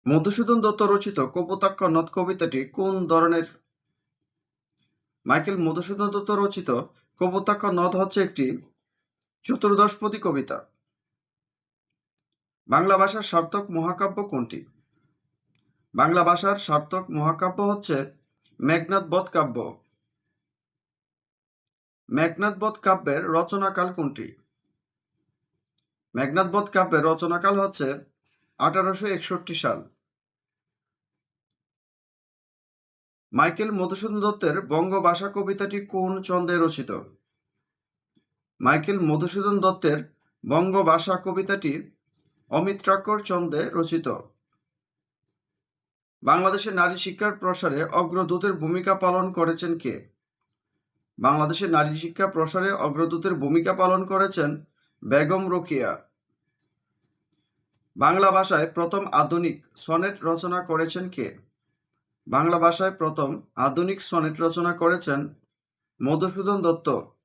মধুসূদন দত্ত রচিত কপোতাক্ষ নদ কবিতাটি কোন ধরনের? মাইকেল মধুসূদন দত্ত রচিত কপোতাক্ষ নদ হচ্ছে একটি চতুর্দশপদী কবিতা। বাংলা ভাষার সার্থক মহাকাব্য কোনটি? বাংলা ভাষার সার্থক মহাকাব্য হচ্ছে মেঘনাদ বধ কাব্য। মেঘনাদ বধ কাব্যের রচনাকাল কোনটি? মেঘনাদ বধ কাব্যের রচনাকাল হচ্ছে 1861 সাল। মাইকেল মধুসূদন দত্তের বঙ্গভাষা কবিতাটি কোন ছন্দে রচিত? মাইকেল মধুসূদন দত্তের বঙ্গভাষা কবিতাটি অমিত্রাক্ষর ছন্দে রচিত। বাংলাদেশে নারী শিক্ষার প্রসারে অগ্রদূতের ভূমিকা পালন করেছেন কে? বাংলাদেশে নারী শিক্ষা প্রসারে অগ্রদূতের ভূমিকা পালন করেছেন বেগম রোকেয়া। বাংলা ভাষায় প্রথম আধুনিক সনেট রচনা করেছেন কে? বাংলা ভাষায় প্রথম আধুনিক সনেট রচনা করেছেন মধুসূদন দত্ত।